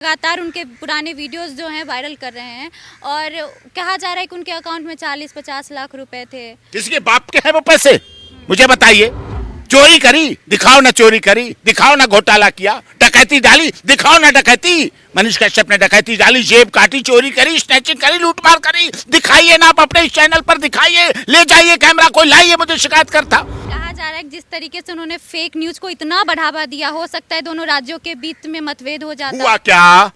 लगातार उनके पुराने वीडियोस जो हैं वायरल कर रहे हैं और कहा जा रहा है कि उनके अकाउंट में 40-50 लाख रुपए थे। किसके बाप के हैं वो पैसे? मुझे बताइए। चोरी करी, दिखाओ ना चोरी करी, दिखाओ ना घोटाला किया, डकैती डाली, दिखाओ ना डकैती। मनीष कश्यप ने डकैती डाली, जेब काटी, चोरी करी, स्नैचिंग करी, लूटमार करी, दिखाइए ना, आप अपने इस चैनल पर दिखाइए, ले जाइए कैमरा, कोई लाइए, मुझे शिकायत करता। कहा जा रहा है कि जिस तरीके से उन्होंने फेक न्यूज को इतना बढ़ावा दिया, हो सकता है दोनों राज्यों के बीच में मतभेद हो जाता। हुआ क्या?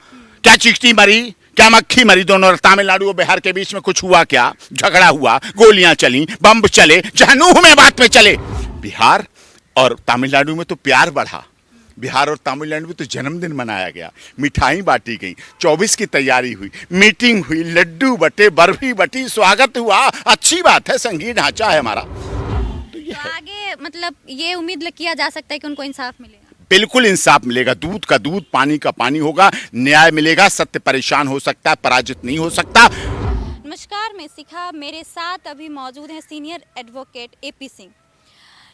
क्या चींटी मरी, क्या मक्खी मरी? दोनों तमिलनाडु और बिहार के बीच में कुछ हुआ क्या? झगड़ा हुआ, गोलियां चली, बम चले, जहनूह में बात में चले। बिहार और तमिलनाडु में तो प्यार बढ़ा, बिहार और तमिलनाडु में तो जन्मदिन मनाया गया, मिठाई बांटी गई, 24 की तैयारी हुई, मीटिंग हुई, लड्डू बटे, बर्फी बटी, स्वागत हुआ। अच्छी बात है, संगीत ढांचा है हमारा। तो आगे मतलब ये उम्मीद किया जा सकता है कि उनको इंसाफ मिलेगा। बिल्कुल इंसाफ मिलेगा, दूध का दूध, पानी का पानी होगा, न्याय मिलेगा। सत्य परेशान हो सकता है, पराजित नहीं हो सकता। नमस्कार, मैं शिखा, मेरे साथ अभी मौजूद हैं सीनियर एडवोकेट एपी सिंह।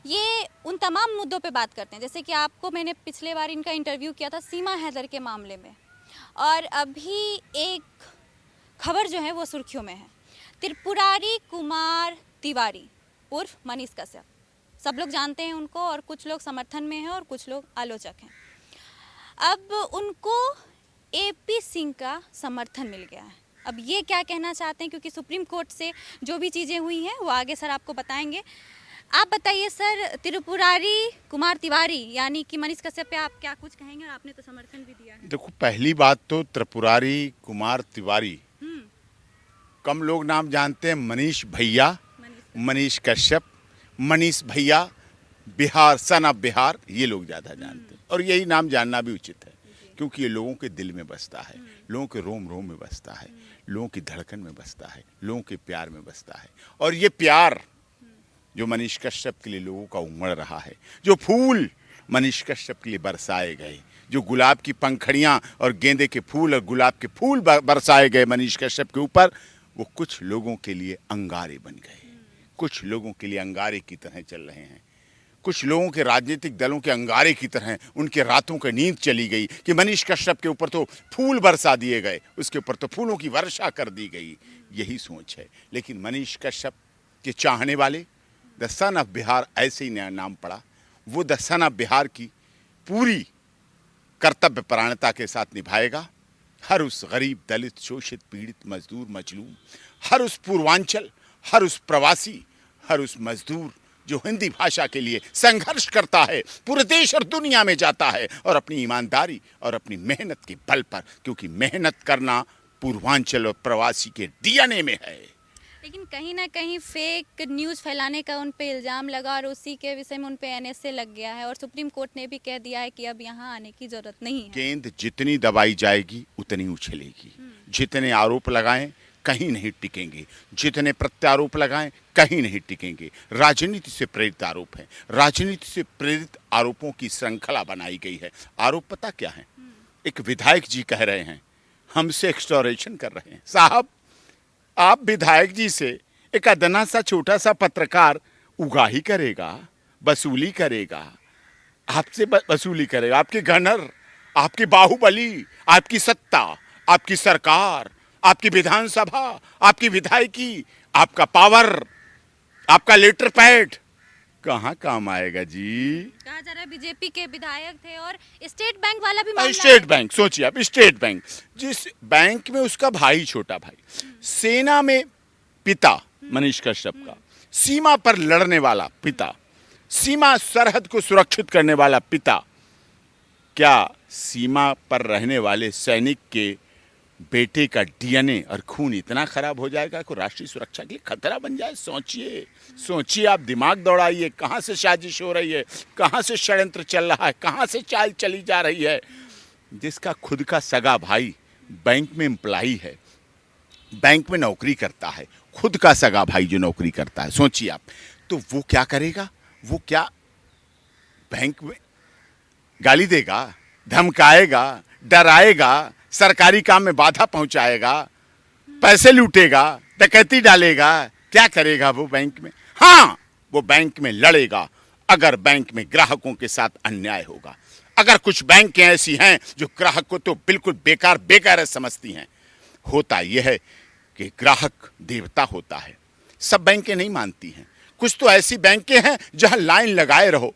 ये उन तमाम मुद्दों पे बात करते हैं, जैसे कि आपको मैंने पिछले बार इनका इंटरव्यू किया था सीमा हैदर के मामले में, और अभी एक खबर जो है वो सुर्खियों में है। त्रिपुरारी कुमार तिवारी उर्फ मनीष कश्यप, सब लोग जानते हैं उनको और कुछ लोग समर्थन में हैं और कुछ लोग आलोचक हैं। अब उनको एपी सिंह का समर्थन मिल गया है। अब ये क्या कहना चाहते हैं, क्योंकि सुप्रीम कोर्ट से जो भी चीज़ें हुई हैं वो आगे सर आपको बताएंगे। आप बताइए सर, त्रिपुरारी कुमार तिवारी यानी कि मनीष कश्यप पे आप क्या कुछ कहेंगे? और आपने तो समर्थन भी दिया है। देखो, पहली बात तो त्रिपुरारी कुमार तिवारी कम लोग नाम जानते हैं। मनीष भैया, मनीष कश्यप, मनीष भैया, बिहार, सन ऑफ बिहार, ये लोग ज़्यादा जानते हैं। और यही नाम जानना भी उचित है, क्योंकि ये लोगों के दिल में बसता है, लोगों के रोम रोम में बसता है, लोगों की धड़कन में बसता है, लोगों के प्यार में बसता है। और ये प्यार जो मनीष कश्यप के लिए लोगों का उमड़ रहा है, जो फूल मनीष कश्यप के लिए बरसाए गए, जो गुलाब की पंखड़ियां और गेंदे के फूल और गुलाब के फूल बरसाए गए मनीष कश्यप के ऊपर, वो कुछ लोगों के लिए अंगारे बन गए, कुछ लोगों के लिए अंगारे की तरह चल रहे हैं। कुछ लोगों के राजनीतिक दलों के अंगारे की तरह उनके रातों की नींद चली गई कि मनीष कश्यप के ऊपर तो फूल बरसा दिए गए, उसके ऊपर तो फूलों की वर्षा कर दी गई। यही सोच है। लेकिन मनीष कश्यप के चाहने वाले, द सन ऑफ बिहार, ऐसे ही नया नाम पड़ा, वो द सन ऑफ बिहार की पूरी कर्तव्य परायणता के साथ निभाएगा। हर उस गरीब, दलित, शोषित, पीड़ित, मजदूर, मजलूम, हर उस पूर्वांचल, हर उस प्रवासी, हर उस मजदूर जो हिंदी भाषा के लिए संघर्ष करता है, पूरे देश और दुनिया में जाता है, और अपनी ईमानदारी और अपनी मेहनत के बल पर, क्योंकि मेहनत करना पूर्वांचल और प्रवासी के डीएनए में है। लेकिन कहीं ना कहीं फेक न्यूज़ फैलाने का उन पे इल्ज़ाम लगा और उसी के विषय में उन पे एनएसए लग गया है, और सुप्रीम कोर्ट ने भी कह दिया है कि अब यहाँ आने की जरूरत नहीं है। गेंद जितनी दबाई जाएगी उतनी उछलेगी। जितने आरोप लगाएं कहीं नहीं टिकेंगे, जितने प्रत्यारोप लगाएं कहीं नहीं टिकेंगे। राजनीति से प्रेरित आरोप है, राजनीति से प्रेरित आरोपों की श्रृंखला बनाई गई है। आरोप पता क्या है? एक विधायक जी कह रहे हैं, हमसे एक्सटोरेशन कर रहे हैं। साहब, आप विधायक जी से एक अदना सा छोटा सा पत्रकार उगाही करेगा, वसूली करेगा, आपसे वसूली करेगा। आपके गनर, आपकी बाहुबली, आपकी सत्ता, आपकी सरकार, आपकी विधानसभा, आपकी विधायकी, आपका पावर, आपका लेटर पैड कहाँ काम आएगा जी? कहा जा रहा है बीजेपी के विधायक थे और स्टेट बैंक वाला भी मामला स्टेट है। बैंक, सोचिए आप, स्टेट बैंक, जिस बैंक में उसका भाई, छोटा भाई, सेना में पिता मनीष कश्यप का, सीमा पर लड़ने वाला पिता, सीमा सरहद को सुरक्षित करने वाला पिता, क्या सीमा पर रहने वाले सैनिक के बेटे का डीएनए और खून इतना खराब हो जाएगा कि राष्ट्रीय सुरक्षा के लिए खतरा बन जाए? सोचिए, सोचिए, आप दिमाग दौड़ाइए। कहाँ से साजिश हो रही है, कहाँ से षड्यंत्र चल रहा है, कहाँ से चाल चली जा रही है। जिसका खुद का सगा भाई बैंक में एम्प्लॉई है, बैंक में नौकरी करता है, खुद का सगा भाई जो नौकरी करता है, सोचिए आप, तो वो क्या करेगा? वो क्या बैंक में गाली देगा, धमकाएगा, डराएगा, सरकारी काम में बाधा पहुंचाएगा, पैसे लूटेगा, डकैती डालेगा? क्या करेगा वो बैंक में? हाँ, वो बैंक में लड़ेगा अगर बैंक में ग्राहकों के साथ अन्याय होगा, अगर कुछ बैंकें ऐसी हैं जो ग्राहक को तो बिल्कुल बेकार बेकार समझती हैं, होता यह है कि ग्राहक देवता होता है। सब बैंकें नहीं मानती हैं, कुछ तो ऐसी बैंकें हैं जहां लाइन लगाए रहो,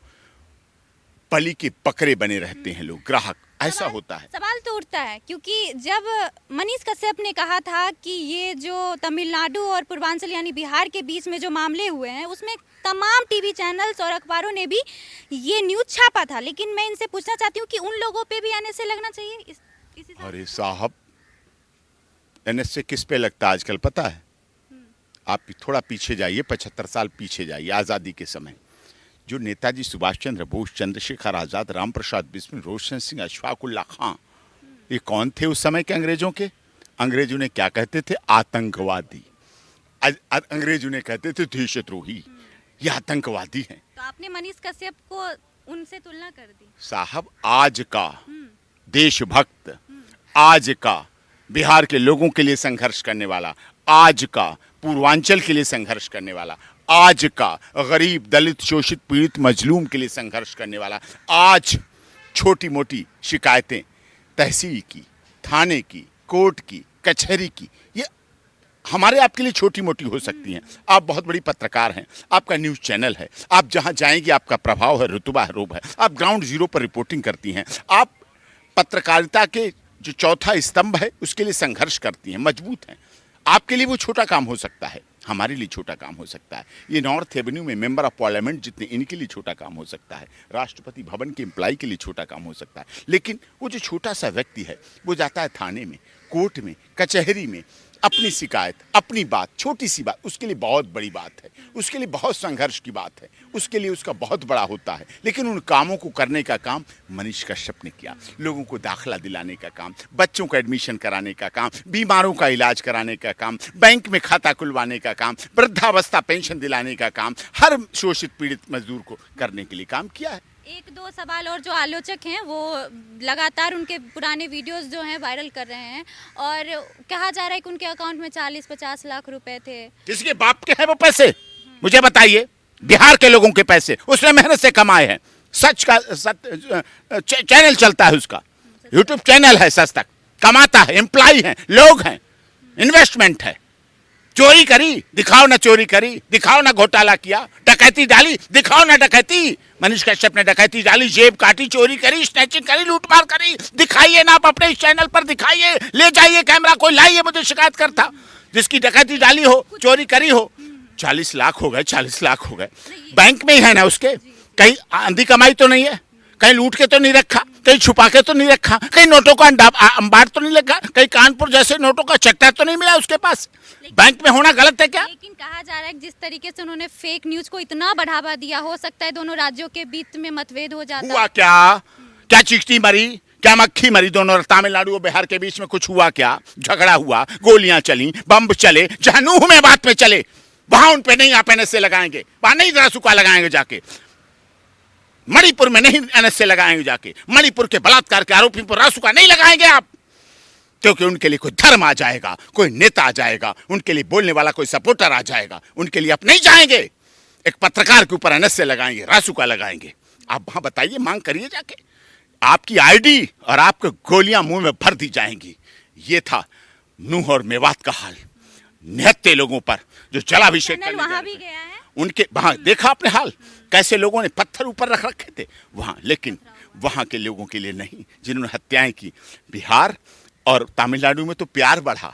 बलि के बकरे बने रहते हैं लोग, ग्राहक, ऐसा होता है। सवाल तो उठता है क्योंकि जब मनीष कश्यप ने कहा था कि ये जो तमिलनाडु और पूर्वांचल यानी बिहार के बीच में जो मामले हुए हैं उसमें तमाम टीवी चैनल्स और अखबारों ने भी ये न्यूज़ छापा था, लेकिन मैं इनसे पूछना चाहती हूँ कि उन लोगों पे भी एनएसए लगना चाहिए इसी अरे साहब, एनएसए किस पे लगता है आजकल पता है? आप थोड़ा पीछे जाइए, 75 साल पीछे जाइए, आज़ादी के समय जो नेताजी सुभाष चंद्र बोस, चंद्रशेखर आजाद, राम प्रसाद बिस्मिल, रोशन सिंह, अशफाक उल्ला खां, ये कौन थे उस समय के अंग्रेजों के? अंग्रेजों ने क्या कहते थे? आतंकवादी। अंग्रेजों ने कहते थे देशद्रोही। ये आतंकवादी हैं। तो आपने मनीष कश्यप को उनसे तुलना कर दी। साहब, आज का देशभक्त, आज का बिहार के लोगों के लिए संघर्ष करने वाला, आज का पूर्वांचल के लिए संघर्ष करने वाला, आज का गरीब, दलित, शोषित, पीड़ित, मजलूम के लिए संघर्ष करने वाला, आज छोटी मोटी शिकायतें तहसील की, थाने की, कोर्ट की, कचहरी की, ये हमारे आपके लिए छोटी मोटी हो सकती हैं। आप बहुत बड़ी पत्रकार हैं, आपका न्यूज़ चैनल है, आप जहां जाएंगे आपका प्रभाव है, रुतबा है, रोब है, आप ग्राउंड जीरो पर रिपोर्टिंग करती हैं, आप पत्रकारिता के जो चौथा स्तंभ है उसके लिए संघर्ष करती हैं, मजबूत हैं। आपके लिए वो छोटा काम हो सकता है, हमारे लिए छोटा काम हो सकता है। ये नॉर्थ एवेन्यू में मेंबर ऑफ पार्लियामेंट जितने, इनके लिए छोटा काम हो सकता है, राष्ट्रपति भवन के एम्प्लॉय के लिए छोटा काम हो सकता है, लेकिन वो जो छोटा सा व्यक्ति है वो जाता है थाने में, कोर्ट में, कचहरी में, अपनी शिकायत, अपनी बात, छोटी सी बात, उसके लिए बहुत बड़ी बात है, उसके लिए बहुत संघर्ष की बात है, उसके लिए उसका बहुत बड़ा होता है। लेकिन उन कामों को करने का काम मनीष कश्यप ने किया। लोगों को दाखिला दिलाने का काम, बच्चों का एडमिशन कराने का काम, बीमारों का इलाज कराने का काम, बैंक में खाता खुलवाने का काम, वृद्धावस्था पेंशन दिलाने का काम, हर शोषित पीड़ित मजदूर को करने के लिए काम किया है। एक दो सवाल और जो आलोचक हैं वो लगातार उनके पुराने वीडियोस जो हैं वायरल कर रहे हैं और कहा जा रहा है कि उनके अकाउंट में 40-50 लाख रुपए थे। किसके बाप के हैं वो पैसे? मुझे बताइए। बिहार के लोगों के पैसे, उसने मेहनत से कमाए हैं। सच का चैनल चलता है उसका, यूट्यूब चैनल है, सच तक कमाता है, एम्प्लॉय है, लोग हैं, इन्वेस्टमेंट है। चोरी करी, दिखाओ ना चोरी करी, दिखाओ ना घोटाला किया, डकैती डाली, दिखाओ ना डकैती। मनीष कश्यप ने डकैती डाली, जेब काटी, चोरी करी, स्नैचिंग करी, लूटमार करी, दिखाइए ना आप अपने इस चैनल पर, दिखाइए, ले जाइए कैमरा, कोई लाइए, मुझे शिकायत करता। जिसकी डकैती डाली हो, चोरी करी हो, 40 लाख हो गए, 40 लाख हो गए, बैंक में ही है ना उसके, कहीं आंधी कमाई तो नहीं है, कहीं लूट के तो नहीं रखा, कहीं छुपा के तो नहीं रखा, कहीं नोटों का अंबार तो नहीं रखा, कहीं कानपुर जैसे नोटों का चट्टा तो नहीं मिला उसके पास। बैंक में होना गलत है क्या? लेकिन कहा जा रहा है कि जिस तरीके से उन्होंने फेक न्यूज को इतना बढ़ावा दिया, हो सकता है दोनों राज्यों के बीच में मतभेद हो जाता। हुआ क्या? क्या चींटी मरी, क्या मक्खी मरी? दोनों तमिलनाडु और बिहार के बीच में कुछ हुआ क्या? झगड़ा हुआ, गोलियां चली, बम चले, जहां नूह में बात पे चले वहां उन पे नहीं आप एनएसए लगाएंगे, वहां नहीं रासुका लगाएंगे जाके, मणिपुर में नहीं एनएसए लगाएंगे जाके, मणिपुर के बलात्कार के आरोपी पर रासुका नहीं लगाएंगे आप, क्योंकि उनके लिए कोई धर्म आ जाएगा, कोई नेता आ जाएगा, उनके लिए बोलने वाला कोई सपोर्टर आ जाएगा, उनके लिए आप नहीं जाएंगे। एक पत्रकार के ऊपर एनएसए लगाएंगे, रासुका लगाएंगे, आप वहां बताइए, मांग करिए जाके, आपकी आईडी और आपको गोलियां मुंह में भर दी जाएंगी। ये था नूह और मेवात का हाल, निहत्ते लोगों पर जो जलाभिषेक करने वहां भी गया है, उनके वहां देखा आपने हाल, कैसे लोगों ने पत्थर ऊपर रख रखे थे वहां, लेकिन वहां के लोगों के लिए नहीं, जिन्होंने हत्याएं की। बिहार और तमिलनाडु में तो प्यार बढ़ा,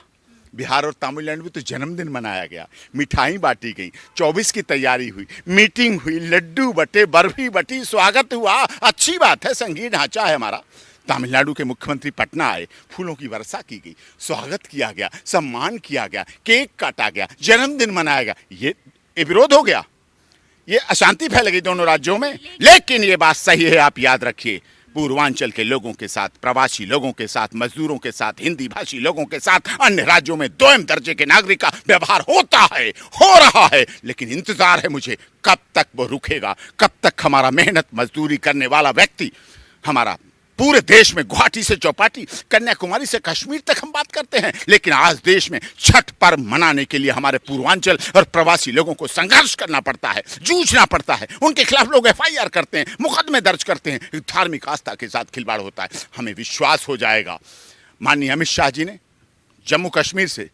बिहार और तमिलनाडु में तो जन्मदिन मनाया गया, मिठाई बांटी गई, 24 की तैयारी हुई, मीटिंग हुई, लड्डू बटे, बर्फी बटी, स्वागत हुआ, अच्छी बात है, संगीत ढांचा है हमारा। तमिलनाडु के मुख्यमंत्री पटना आए, फूलों की वर्षा की गई, स्वागत किया गया, सम्मान किया गया, केक काटा गया, जन्मदिन मनाया गया। ये विरोध हो गया, ये अशांति फैल गई दोनों राज्यों में। लेकिन ये बात सही है, आप याद रखिए, पूर्वांचल के लोगों के साथ, प्रवासी लोगों के साथ, मजदूरों के साथ, हिंदी भाषी लोगों के साथ, अन्य राज्यों में दोयम दर्जे के नागरिक का व्यवहार होता है, हो रहा है। लेकिन इंतजार है मुझे, कब तक वो रुकेगा, कब तक हमारा मेहनत मजदूरी करने वाला व्यक्ति, हमारा पूरे देश में गुवाहाटी से चौपाटी, कन्याकुमारी से कश्मीर तक हम बात करते हैं, लेकिन आज देश में छठ पर्व मनाने के लिए हमारे पूर्वांचल और प्रवासी लोगों को संघर्ष करना पड़ता है, जूझना पड़ता है। उनके खिलाफ लोग FIR करते हैं, मुकदमे दर्ज करते हैं, धार्मिक आस्था के साथ खिलवाड़ होता है। हमें विश्वास हो जाएगा, माननीय अमित शाह जी ने जम्मू कश्मीर से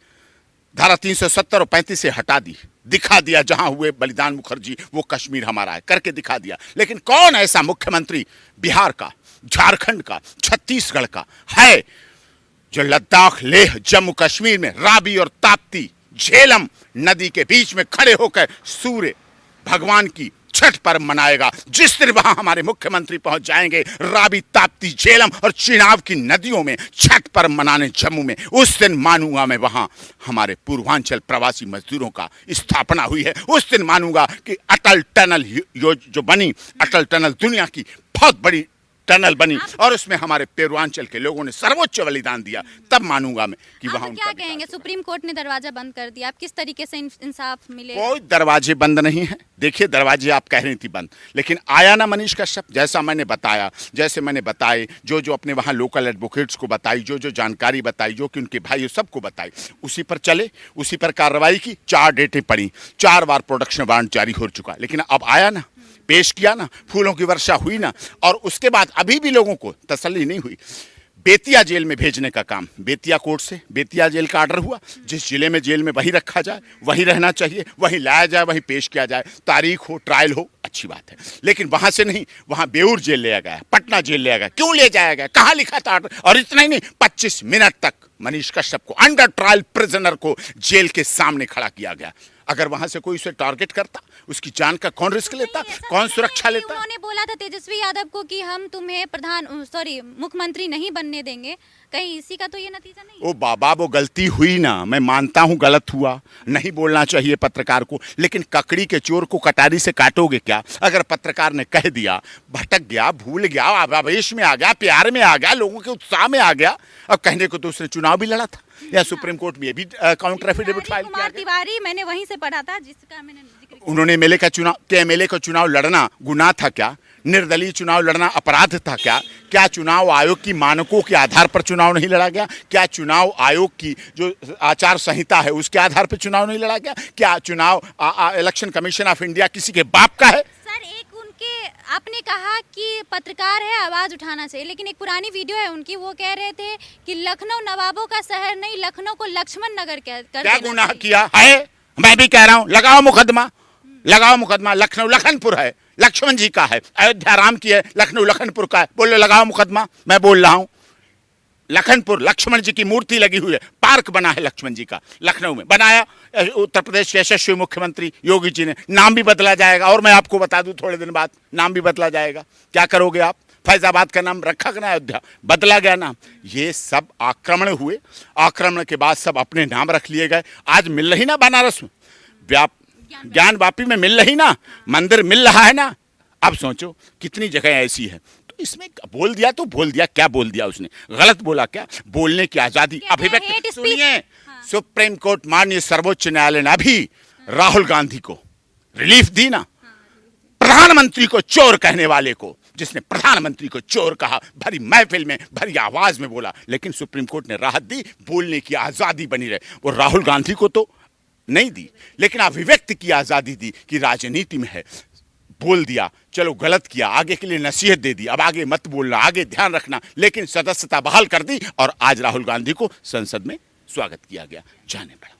धारा 370 और 35 से हटा दी, दिखा दिया जहां हुए बलिदान मुखर्जी वो कश्मीर हमारा है, करके दिखा दिया। लेकिन कौन ऐसा मुख्यमंत्री बिहार का, झारखंड का, छत्तीसगढ़ का है जो लद्दाख, लेह, जम्मू कश्मीर में रावी और ताप्ती झेलम नदी के बीच में खड़े होकर सूर्य भगवान की छठ पर्व मनाएगा? जिस दिन वहां हमारे मुख्यमंत्री पहुंच जाएंगे रावी, ताप्ती, झेलम और चिनाब की नदियों में छठ पर्व मनाने जम्मू में, उस दिन मानूंगा मैं वहां हमारे पूर्वांचल प्रवासी मजदूरों का स्थापना हुई है। उस दिन मानूंगा कि अटल टनल जो बनी, अटल टनल दुनिया की बहुत बड़ी टनल बनी और उसमें हमारे पूर्वांचल के लोगों ने सर्वोच्च बलिदान दिया, तब मानूंगा मैं कि वहां क्या कहेंगे? सुप्रीम कोर्ट ने दरवाजा बंद कर दिया, आप किस तरीके से इंसाफ मिलेगा? कोई दरवाजे बंद नहीं है। देखिए, दरवाजे आप कह रही थी बंद, लेकिन आया ना मनीष कश्यप, जैसा मैंने बताया, जैसे मैंने बताए, जो अपने वहां लोकल एडवोकेट्स को बताई, जो जानकारी बताई, जो कि उनके भाई सबको बताई, उसी पर चले, उसी पर कार्रवाई की। 4 डेटें पड़ी, 4 बार प्रोडक्शन वारंट जारी हो चुका, लेकिन अब आया ना, पेश किया ना, फूलों की वर्षा हुई ना, और उसके बाद अभी भी लोगों को तसल्ली नहीं हुई। बेतिया जेल में भेजने का काम, बेतिया कोर्ट से बेतिया जेल का ऑर्डर हुआ, जिस जिले में जेल में वही रखा जाए, वही रहना चाहिए, वही लाया जाए, वही पेश किया जाए, तारीख हो, ट्रायल हो, अच्छी बात है। लेकिन वहां से नहीं, वहां बेऊर जेल ले गया, पटना जेल ले गया। क्यों ले जाया गया? कहां लिखा था ऑर्डर? और इतना ही नहीं, 25 मिनट तक मनीष कश्यप को, अंडर ट्रायल प्रिजनर को जेल के सामने खड़ा किया गया। अगर वहां से कोई उसे टारगेट करता, उसकी जान का कौन रिस्क लेता, कौन सुरक्षा लेता? उन्होंने बोला था तेजस्वी यादव को कि हम तुम्हें मुख्यमंत्री नहीं बनने देंगे, कहीं इसी का तो ये नतीजा नहीं? ओ बाबा, वो गलती हुई ना, मैं मानता हूं गलत हुआ, नहीं बोलना चाहिए पत्रकार को, लेकिन ककड़ी के चोर को कटारी से काटोगे क्या? अगर पत्रकार ने कह दिया, भटक गया, भूल गया, आवेश में आ गया, प्यार में आ गया, लोगों के उत्साह में आ गया, अब कहने को तो उसने चुनाव भी लड़ा था, या सुप्रीम कोर्ट में भी काउंटर एफिडेविट फाइल किया। तिवारी, मैंने वहीं से पढ़ा था जिसका मैंने जिक्र किया। उन्होंने एमएलए का चुनाव लड़ना गुनाह था क्या? निर्दलीय चुनाव लड़ना अपराध था क्या? क्या चुनाव आयोग की मानकों के आधार पर चुनाव नहीं लड़ा गया? क्या चुनाव आयोग की जो आचार संहिता है उसके आधार पर चुनाव नहीं लड़ा गया? क्या चुनाव इलेक्शन कमीशन ऑफ इंडिया किसी के बाप का है? सर, एक उनके, आपने कहा कि पत्रकार है, आवाज उठाना चाहिए, लेकिन एक पुरानी वीडियो है उनकी, वो कह रहे थे कि लखनऊ नवाबों का शहर नहीं, लखनऊ को लक्ष्मण नगर कर क्या गुनाह किया है? मैं भी कह रहा हूँ, लगाओ मुकदमा, लगाओ मुकदमा। लखनऊ लखनपुर है, लक्ष्मण जी का है, अयोध्या राम की है, लखनऊ लखनपुर का है, बोलो लगाओ मुकदमा। मैं बोल रहा हूं, लखनपुर लक्ष्मण जी की मूर्ति लगी हुई है, पार्क बना है लक्ष्मण जी का, लखनऊ में बनाया उत्तर प्रदेश के यशस्वी मुख्यमंत्री योगी जी ने। नाम भी बदला जाएगा, और मैं आपको बता दूं थोड़े दिन बाद नाम भी बदला जाएगा। क्या करोगे आप? फैजाबाद का नाम रखा कि ना, अयोध्या बदला गया नाम। ये सब आक्रमण हुए, आक्रमण के बाद सब अपने नाम रख लिए गए। आज मिल रही ना बनारस में ज्ञान वापी में मिल रही ना, मंदिर मिल रहा है ना। अब सोचो कितनी जगह ऐसी है। तो इसमें बोल दिया तो बोल दिया, क्या बोल दिया उसने? गलत बोला क्या? बोलने की आजादी, अभिव्यक्ति। सुनिए, सुप्रीम कोर्ट, माननीय सर्वोच्च न्यायालय ने अभी राहुल गांधी को रिलीफ दी ना, प्रधानमंत्री को चोर कहने वाले को, जिसने प्रधानमंत्री को चोर कहा, भरी महफिल में, भरी आवाज में बोला, लेकिन सुप्रीम कोर्ट ने राहत दी, बोलने की आजादी बनी रहे। वो राहुल गांधी को तो नहीं दी, लेकिन अभिव्यक्ति की आजादी दी कि राजनीति में है, बोल दिया, चलो गलत किया, आगे के लिए नसीहत दे दी, अब आगे मत बोलना, आगे ध्यान रखना, लेकिन सदस्यता बहाल कर दी, और आज राहुल गांधी को संसद में स्वागत किया गया, जाने पड़ा।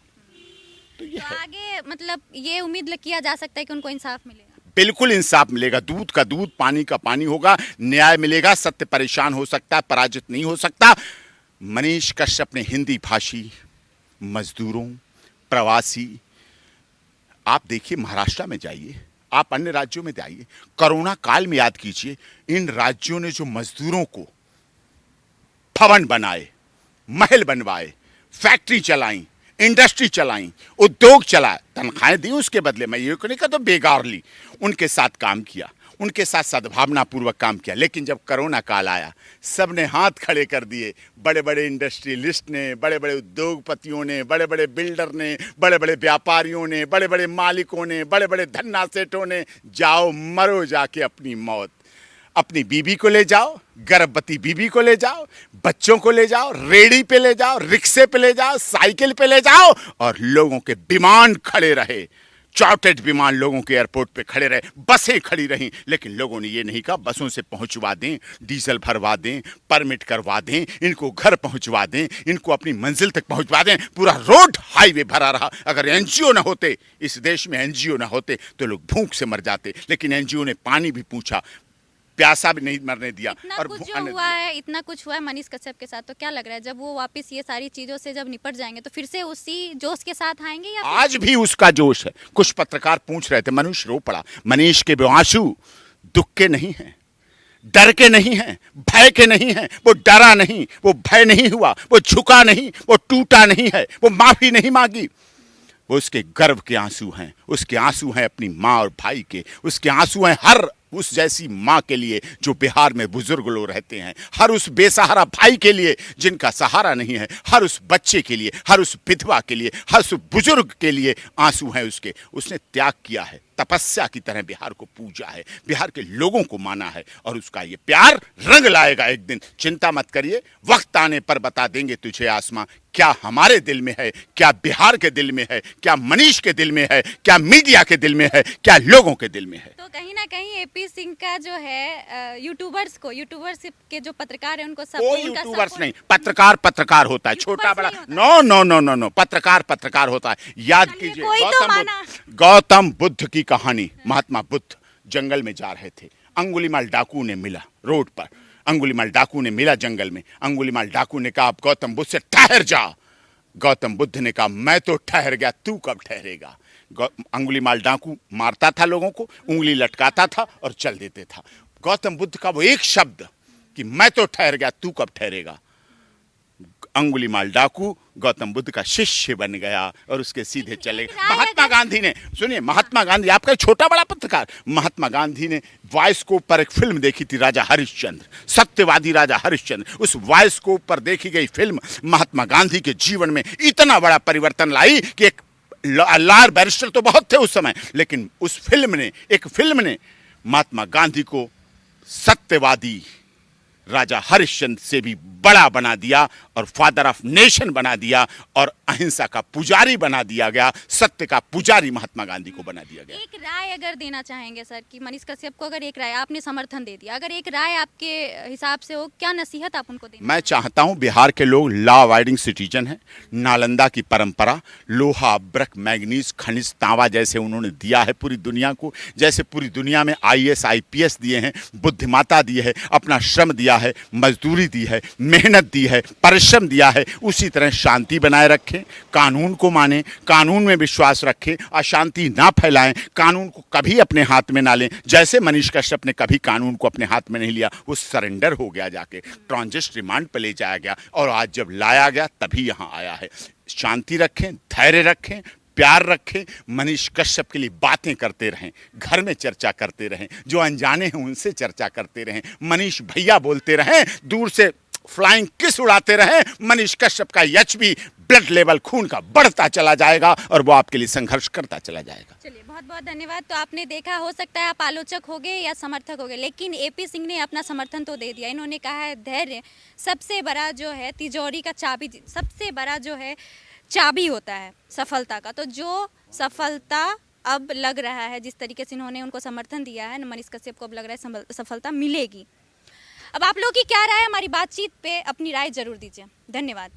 तो ये आगे मतलब ये उम्मीद किया जा सकता है कि उनको इंसाफ मिलेगा? बिल्कुल इंसाफ मिलेगा, दूध का दूध, पानी का पानी होगा, न्याय मिलेगा। सत्य परेशान हो सकता है, पराजित नहीं हो सकता। मनीष कश्यप ने हिंदी भाषी मजदूरों, प्रवासी, आप देखिए महाराष्ट्र में जाइए, आप अन्य राज्यों में जाइए, कोरोना काल में याद कीजिए, इन राज्यों ने जो मजदूरों को भवन बनाए, महल बनवाए, फैक्ट्री चलाई, इंडस्ट्री चलाई, उद्योग चलाए, तनख्वाहें दी उसके बदले, मैं ये नहीं कहता बेकार ली, उनके साथ काम किया, उनके साथ सद्भावना पूर्वक काम किया। लेकिन जब कोरोना काल आया, सब ने हाथ खड़े कर दिए, बड़े बड़े इंडस्ट्रियलिस्ट ने, बड़े बड़े उद्योगपतियों ने, बड़े बड़े बिल्डर ने, बड़े बड़े व्यापारियों ने, बड़े बड़े मालिकों ने, बड़े बड़े धन्ना सेठों ने, जाओ मरो जाके अपनी मौत। अपनी बीबी को ले जाओ, गर्भवती बीबी को ले जाओ, बच्चों को ले जाओ, रेडी पे ले जाओ, रिक्शे पे ले जाओ, साइकिल पे ले जाओ और लोगों के विमान खड़े रहे, चार्टर्ड विमान लोगों के एयरपोर्ट पे खड़े रहे, बसें खड़ी रहीं, लेकिन लोगों ने ये नहीं कहा बसों से पहुंचवा दें, डीजल भरवा दें, परमिट करवा दें, इनको घर पहुंचवा दें, इनको अपनी मंजिल तक पहुंचवा दें। पूरा रोड हाईवे भरा रहा। अगर एनजीओ ना होते, इस देश में एनजीओ ना होते तो लोग भूख से मर जाते, लेकिन एनजीओ ने पानी भी पूछा, प्यासा भी नहीं मरने दिया। और इतना कुछ हुआ है मनीष कश्यप के साथ, तो क्या लग रहा है जब वो वापस ये सारी चीजों से जब निपट जाएंगे तो फिर से उसी जोश के साथ आएंगे या आज भी उसका जोश है। कुछ पत्रकार पूछ रहे थे, मनुष्य रो पड़ा। मनीष के वो आंसू दुख के नहीं हैं, डर के नहीं हैं, भय के नहीं हैं। वो डरा नहीं, वो भय नहीं हुआ, वो झुका नहीं, वो टूटा नहीं है, वो माफी नहीं मांगी। वो उसके गर्व के आंसू हैं, उसके आंसू हैं अपनी माँ और भाई के, उसके आंसू हैं हर उस जैसी माँ के लिए जो बिहार में बुजुर्ग लोग रहते हैं, हर उस बेसहारा भाई के लिए जिनका सहारा नहीं है, हर उस बच्चे के लिए, हर उस विधवा के लिए, हर उस बुजुर्ग के लिए आंसू हैं उसके। उसने त्याग किया है, तपस्या की तरह बिहार को पूजा है, बिहार के लोगों को माना है और उसका ये प्यार रंग लाएगा एक दिन। चिंता मत करिए, वक्त आने पर बता देंगे तुझे आसमां क्या हमारे दिल में है, क्या बिहार के दिल में है, क्या मनीष के दिल में है, क्या मीडिया के दिल में है, क्या लोगों के दिल में है। तो कहीं ना कहीं एपी सिंह का जो है यूट्यूबर्स के जो पत्रकार है उनको कोई यूट्यूबर्स नहीं, पत्रकार पत्रकार होता है, छोटा बड़ा no no no no no, पत्रकार पत्रकार होता है। याद कीजिए गौतम बुद्ध की कहानी। महात्मा बुद्ध जंगल में जा रहे थे, अंगुलीमाल डाकू ने मिला रोड पर, अंगुलीमाल डाकू ने मिला जंगल में। अंगुलीमाल डाकू ने कहा गौतम बुद्ध से ठहर जा। गौतम बुद्ध ने कहा मैं तो ठहर गया, तू कब ठहरेगा। अंगुलीमाल डाकू मारता था लोगों को, उंगली लटकाता था और चल देते था। गौतम बुद्ध का वो एक शब्द कि मैं तो ठहर गया, तू कब ठहरेगा। अंगुलीमाल डाकू गौतम बुद्ध का शिष्य बन गया और उसके सीधे चले गए। महात्मा गांधी ने, सुनिए, महात्मा गांधी, आपका छोटा बड़ा पत्रकार, महात्मा गांधी ने वॉइसकोप पर एक फिल्म देखी थी, राजा हरिश्चंद्र, सत्यवादी राजा हरिश्चंद्र। उस वॉइसकोप पर देखी गई फिल्म महात्मा गांधी के जीवन में इतना बड़ा परिवर्तन लाई कि एक लॉयर बैरिस्टर तो बहुत थे उस समय, लेकिन उस एक फिल्म ने महात्मा गांधी को सत्यवादी राजा हरिश्चंद्र से भी बड़ा बना दिया और फादर ऑफ नेशन बना दिया और अहिंसा का पुजारी बना दिया गया, सत्य का पुजारी महात्मा गांधी को बना दिया गया। एक राय अगर देना चाहेंगे सर कि मनीष कश्यप को अगर एक राय, आपने समर्थन दे दिया, अगर एक राय आपके हिसाब से हो, क्या नसीहत आप उनको देंगे? मैं चाहता हूं बिहार के लोग लॉ अबाइडिंग सिटीजन हैं, नालंदा की परंपरा, लोहा अब्रक मैग्नीज खनिज तांबा जैसे उन्होंने दिया है पूरी दुनिया को, जैसे पूरी दुनिया में IAS IPS दिए हैं, बुद्धिमाता दी है, अपना श्रम दिया है, मजदूरी दी है, मेहनत दी है, परिश्रम दिया है, उसी तरह शांति बनाए रखें, कानून को मानें, कानून में विश्वास रखें, अशांति ना फैलाएं, कानून को कभी अपने हाथ में ना लें। जैसे मनीष कश्यप ने कभी कानून को अपने हाथ में नहीं लिया, वो सरेंडर हो गया, जाके ट्रांजिट रिमांड पर ले जाया गया और आज जब लाया गया तभी यहाँ आया है। शांति रखें, धैर्य रखें, प्यार रखें, मनीष कश्यप के लिए बातें करते रहें, घर में चर्चा करते रहें, जो अनजाने हैं उनसे चर्चा करते रहें, मनीष भैया बोलते रहें, दूर से फ्लाइंग किस उड़ाते रहें। मनीष कश्यप का HB ब्लड लेवल खून का बढ़ता चला जाएगा और वो आपके लिए संघर्ष करता चला जाएगा। चलिए, बहुत बहुत धन्यवाद। तो आपने देखा, हो सकता है आप आलोचक हो गए या समर्थक हो गए, लेकिन एपी सिंह ने अपना समर्थन तो दे दिया। इन्होंने कहा है धैर्य सबसे बड़ा जो है तिजोरी का चाबी, सबसे बड़ा जो है चाबी होता है सफलता का। तो जो सफलता अब लग रहा है, जिस तरीके से इन्होंने उनको समर्थन दिया है मनीष कश्यप को, अब लग रहा है सफलता मिलेगी। अब आप लोगों की क्या राय है हमारी बातचीत पे, अपनी राय जरूर दीजिए। धन्यवाद।